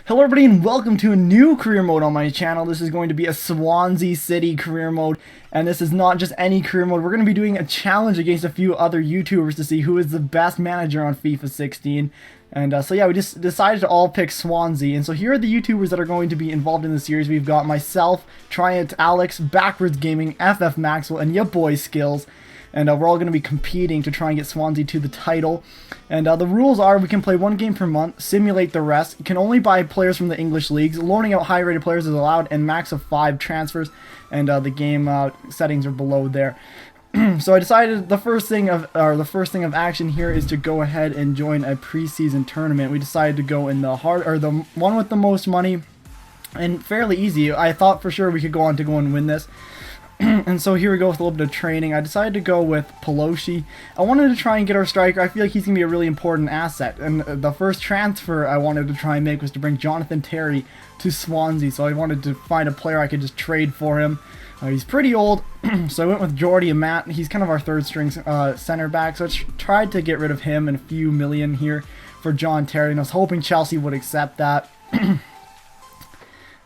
Hello everybody and welcome to a new career mode on my channel. This is going to be a Swansea City career mode, and this is not just any career mode. We're going to be doing a challenge against a few other YouTubers to see who is the best manager on FIFA 16. And so yeah, we just decided to all pick Swansea. And so here are the YouTubers that are going to be involved in the series. We've got myself, Triant Alex, Backwards Gaming, FF Maxwell, and your boy Skills. And we're all going to be competing to try and get Swansea to the title. And the rules are we can play one game per month, simulate the rest, can only buy players from the English leagues, loaning out high-rated players is allowed, and max of 5 transfers, and the game settings are below there. So I decided the first thing of action here is to go ahead and join a preseason tournament. We decided to go in the one with the most money, and fairly easy. I thought for sure we could go on to go and win this. And so here we go with a little bit of training. I decided to go with Pelosi. I wanted to try and get our striker. I feel like he's going to be a really important asset. And the first transfer I wanted to try and make was to bring Jonathan Terry to Swansea. So I wanted to find a player I could just trade for him. He's pretty old, so I went with Jordy and Matt. He's kind of our third string center back. So I tried to get rid of him and a few million here for John Terry. And I was hoping Chelsea would accept that.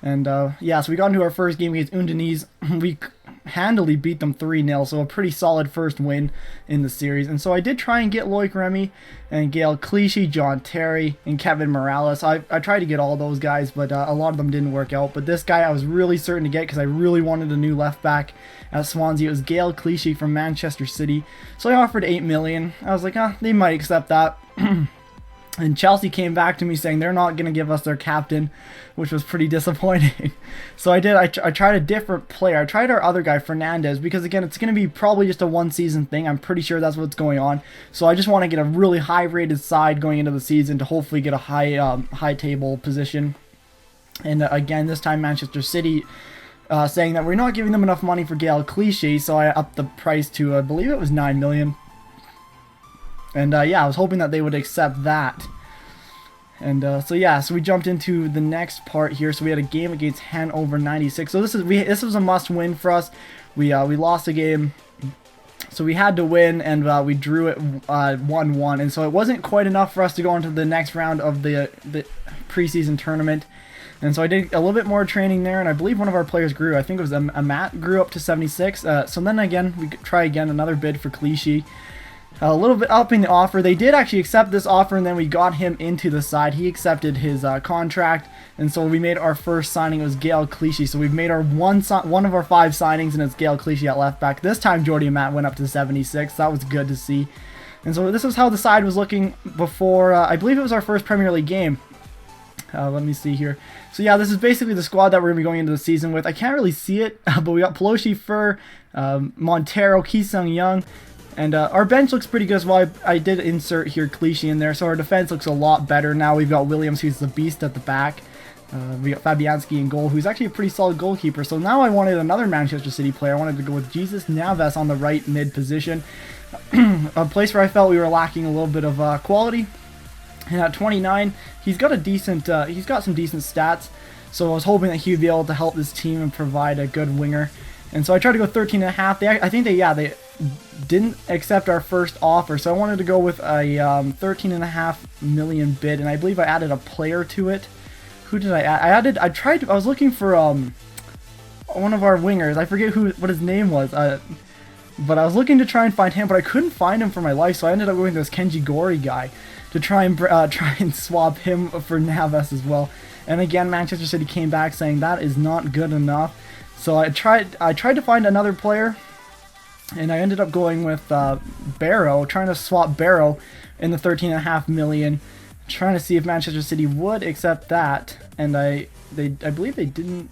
And yeah, so we got into our first game against Udinese. We handily beat them 3-0, so a pretty solid first win in the series. And so I did try and get Loic Remy and Gael Clichy, John Terry, and Kevin Morales. I tried to get all those guys, but a lot of them didn't work out. But this guy I was really certain to get because I really wanted a new left back at Swansea. It was Gael Clichy from Manchester City. So I offered 8 million. I was like, they might accept that. And Chelsea came back to me saying they're not going to give us their captain, which was pretty disappointing. So I tried a different player. I tried our other guy, Fernandez, because again, it's going to be probably just a one-season thing. I'm pretty sure that's what's going on. So I just want to get a really high-rated side going into the season to hopefully get a high table position. And again, this time Manchester City saying that we're not giving them enough money for Gael Clichy, so I upped the price to, I believe it was 9 million. And yeah, I was hoping that they would accept that. And so yeah, so we jumped into the next part here. So we had a game against Hanover 96. So this was a must-win for us. We lost a game, so we had to win, and we drew it 1-1. And so it wasn't quite enough for us to go into the next round of the preseason tournament. And so I did a little bit more training there, and I believe one of our players grew. I think it was a Matt grew up to 76. So then again, we could try again another bid for Clichy. A little bit upping the offer. They did actually accept this offer, and then we got him into the side. He accepted his contract, and so we made our first signing. It was Gael Clichy. So we've made our one of our 5 signings, and it's Gael Clichy at left back. This time Jordy and Matt went up to 76. That was good to see. And so this was how the side was looking before, I believe it was our first Premier League game. Let me see here. So yeah, this is basically the squad that we're going to be going into the season with. I can't really see it, but we got Pelosi, Fur, Montero, Ki-Sung Young. And our bench looks pretty good as well. I did insert here Clichy in there, so our defense looks a lot better. Now we've got Williams, who's the beast at the back. We got Fabianski in goal, who's actually a pretty solid goalkeeper. So now I wanted another Manchester City player. I wanted to go with Jesus Navas on the right mid position. A place where I felt we were lacking a little bit of quality. And at 29, he's got some decent stats. So I was hoping that he would be able to help this team and provide a good winger. And so I tried to go 13.5. I think they didn't accept our first offer, so I wanted to go with a 13.5 million bid, and I believe I added a player to it. Who did I add? I was looking for one of our wingers. I forget what his name was, but I was looking to try and find him, but I couldn't find him for my life, so I ended up going with this Kenji Gori guy to try and swap him for Navas as well. And again, Manchester City came back saying that is not good enough. So I tried to find another player, and I ended up going with Barrow, trying to swap Barrow in the 13.5 million, trying to see if Manchester City would accept that, and I believe they didn't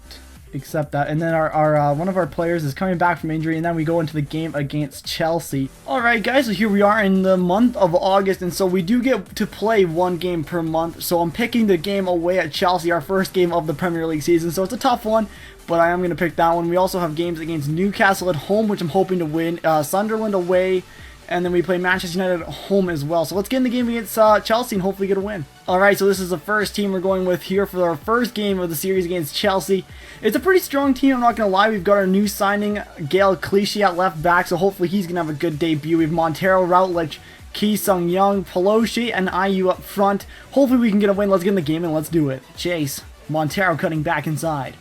accept that. And then our one of our players is coming back from injury, and then we go into the game against Chelsea. Alright guys, so here we are in the month of August, and so we do get to play one game per month. So I'm picking the game away at Chelsea, our first game of the Premier League season, so it's a tough one, but I am going to pick that one. We also have games against Newcastle at home, which I'm hoping to win, Sunderland away, and then we play Manchester United at home as well. So let's get in the game against Chelsea and hopefully get a win. Alright, so this is the first team we're going with here for our first game of the series against Chelsea. It's a pretty strong team, I'm not going to lie. We've got our new signing, Gael Clichy at left back, so hopefully he's going to have a good debut. We have Montero, Routledge, Ki Sung-young, Pelosi, and IU up front. Hopefully we can get a win. Let's get in the game and let's do it. Chase. Montero cutting back inside.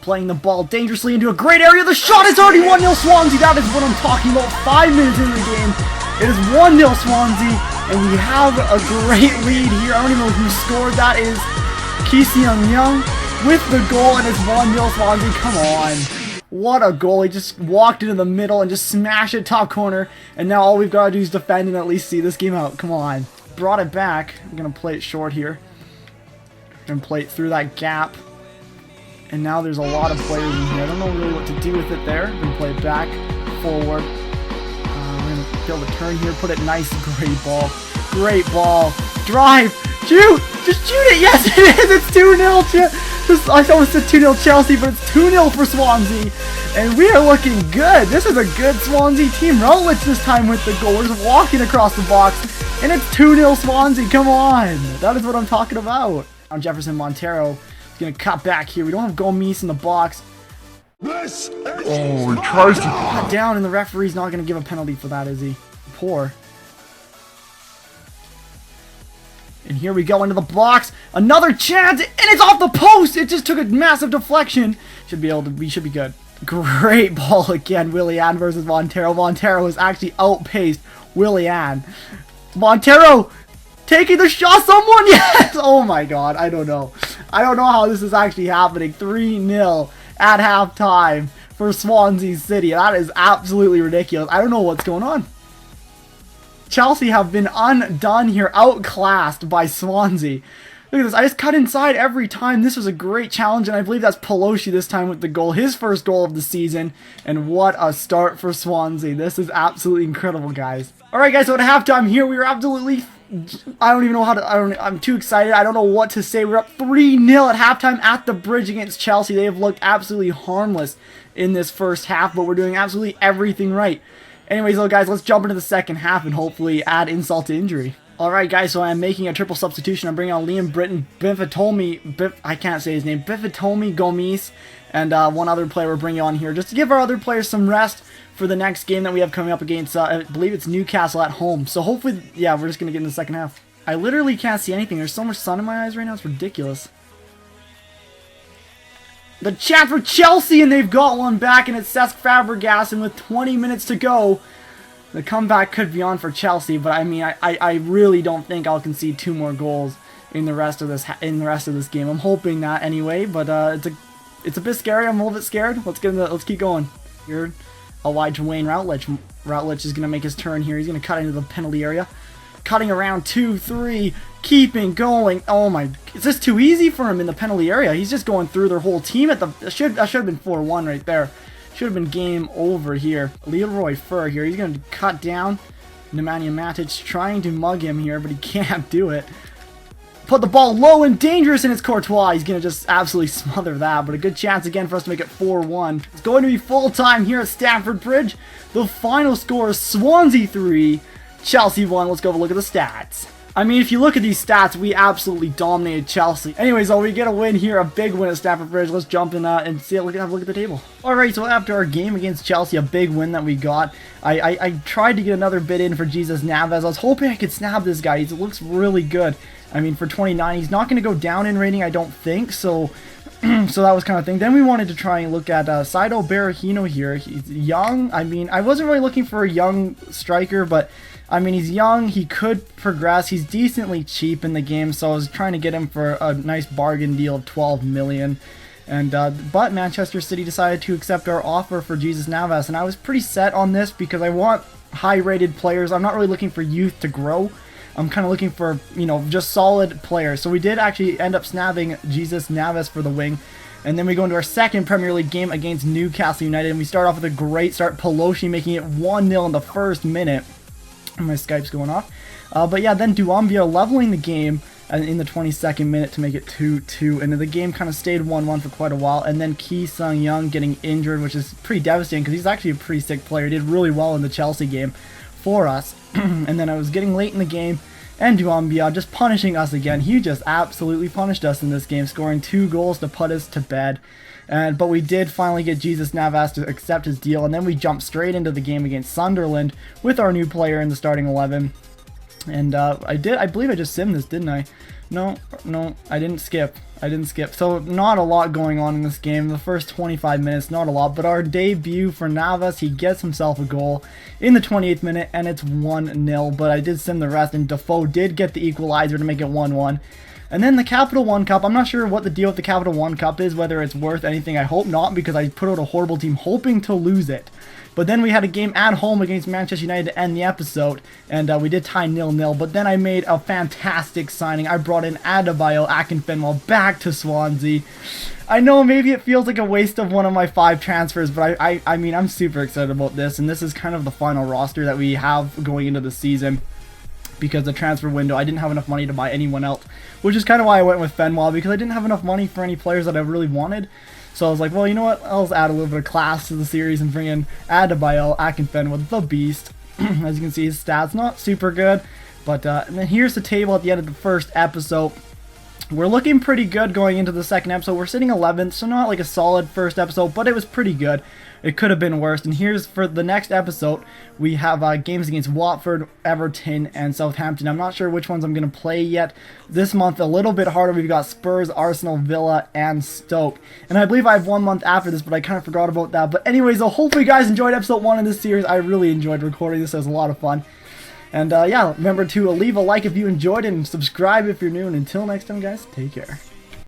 Playing the ball dangerously into a great area. The shot is already 1-0 Swansea. That is what I'm talking about. 5 minutes into the game. It is 1-0 Swansea. And we have a great lead here. I don't even know who scored. That is Ki Sung-young with the goal. And it's 1-0 Swansea. Come on. What a goal. He just walked into the middle and just smashed it top corner. And now all we've got to do is defend and at least see this game out. Come on. Brought it back. I'm going to play it short here. Going to play it through that gap. And now there's a lot of players in here. I don't know really what to do with it there. We're going to play it back, forward. We're going to be able to turn here, put it nice. Great ball. Great ball. Drive. Shoot. Just shoot it. Yes, it is. It's 2-0. I almost said 2-0 Chelsea, but it's 2-0 for Swansea. And we are looking good. This is a good Swansea team. Routledge this time with the goal. We're just walking across the box. And it's 2-0 Swansea. Come on. That is what I'm talking about. Now Jefferson Montero. Gonna cut back here. We don't have Gomes in the box. He tries to cut down, and the referee's not gonna give a penalty for that, is he? Poor. And here we go into the box. Another chance, and it's off the post. It just took a massive deflection. We should be good. Great ball again. Willian versus Montero. Montero has actually outpaced Willian. Montero taking the shot. Someone, yes. Oh my God. I don't know. I don't know how this is actually happening. 3-0 at halftime for Swansea City. That is absolutely ridiculous. I don't know what's going on. Chelsea have been undone here, outclassed by Swansea. Look at this. I just cut inside every time. This was a great challenge, and I believe that's Pelosi this time with the goal. His first goal of the season, and what a start for Swansea. This is absolutely incredible, guys. All right, guys, so at halftime here, we were absolutely... I don't even know how to... I'm too excited. I don't know what to say. We're up 3-0 at halftime at the Bridge against Chelsea. They have looked absolutely harmless in this first half, but we're doing absolutely everything right. Anyways, though, guys, let's jump into the second half and hopefully add insult to injury. Alright, guys, so I'm making a triple substitution. I'm bringing on Liam Britton, I can't say his name, Bifatomi Gomes, and one other player we're bringing on here, just to give our other players some rest for the next game that we have coming up against, I believe it's Newcastle at home. So hopefully, yeah, we're just going to get in the second half. I literally can't see anything. There's so much sun in my eyes right now, it's ridiculous. The chance for Chelsea, and they've got one back, and it's Cesc Fabregas, and with 20 minutes to go, the comeback could be on for Chelsea, but I mean, I really don't think I'll concede 2 more goals in the rest of this game. I'm hoping that anyway, but it's a bit scary. I'm a little bit scared. Let's keep going. Here, a wide to Wayne Routledge. Routledge is gonna make his turn here. He's gonna cut into the penalty area, cutting around 2-3, keeping going. Oh my! Is this too easy for him in the penalty area? He's just going through their whole team at the. That should have been 4-1 right there. Should have been game over here. Leroy Fer here. He's going to cut down. Nemanja Matic trying to mug him here, but he can't do it. Put the ball low and dangerous, and it's Courtois. He's going to just absolutely smother that, but a good chance again for us to make it 4-1. It's going to be full time here at Stamford Bridge. The final score is Swansea 3, Chelsea 1. Let's go have a look at the stats. I mean, if you look at these stats, we absolutely dominated Chelsea. Anyways, we get a win here, a big win at Stamford Bridge. Let's jump in and have a look at the table. Alright, so after our game against Chelsea, a big win that we got, I tried to get another bid in for Jesus Navas. I was hoping I could snap this guy. He looks really good. I mean, for 29, he's not going to go down in rating, I don't think, so... so that was kind of thing. Then we wanted to try and look at Saido Berahino here. He's young. I mean, I wasn't really looking for a young striker, but... I mean, he's young, he could progress, he's decently cheap in the game, so I was trying to get him for a nice bargain deal of 12 million. And but Manchester City decided to accept our offer for Jesus Navas, and I was pretty set on this because I want high-rated players. I'm not really looking for youth to grow. I'm kind of looking for, you know, just solid players. So we did actually end up snapping Jesus Navas for the wing. And then we go into our second Premier League game against Newcastle United, and we start off with a great start. Pelosi making it 1-0 in the first minute. My Skype's going off. But yeah, then Duambia leveling the game in the 22nd minute to make it 2-2. And the game kind of stayed 1-1 for quite a while. And then Ki Sung-young getting injured, which is pretty devastating because he's actually a pretty sick player. He did really well in the Chelsea game for us. And then I was getting late in the game. And Duambia just punishing us again. He just absolutely punished us in this game, scoring 2 goals to put us to bed. But we did finally get Jesus Navas to accept his deal, and then we jumped straight into the game against Sunderland with our new player in the starting 11. And I believe I just simmed this, didn't I? No, I didn't skip. So not a lot going on in this game. The first 25 minutes, not a lot. But our debut for Navas, he gets himself a goal in the 28th minute, and it's 1-0. But I did sim the rest, and Defoe did get the equalizer to make it 1-1. And then the Capital One Cup, I'm not sure what the deal with the Capital One Cup is, whether it's worth anything. I hope not, because I put out a horrible team hoping to lose it. But then we had a game at home against Manchester United to end the episode, and we did tie 0-0. But then I made a fantastic signing. I brought in Adebayo Akinfenwa back to Swansea. I know maybe it feels like a waste of one of my 5 transfers, but I mean, I'm super excited about this, and this is kind of the final roster that we have going into the season. Because the transfer window, I didn't have enough money to buy anyone else, which is kind of why I went with Fenwell, because I didn't have enough money for any players that I really wanted. So I was like, well, you know what, I'll just add a little bit of class to the series and bring in Adebayo Akinfenwa, the beast. As you can see, his stats not super good, but and then here's the table at the end of the first episode. We're looking pretty good going into the second episode. We're sitting 11th, so not like a solid first episode, but it was pretty good. It could have been worse. And here's for the next episode, we have games against Watford, Everton, and Southampton. I'm not sure which ones I'm going to play yet. This month, a little bit harder. We've got Spurs, Arsenal, Villa, and Stoke. And I believe I have 1 month after this, but I kind of forgot about that. But anyways, so hopefully you guys enjoyed episode 1 of this series. I really enjoyed recording this. It was a lot of fun. And yeah, remember to leave a like if you enjoyed it and subscribe if you're new. And until next time, guys, take care.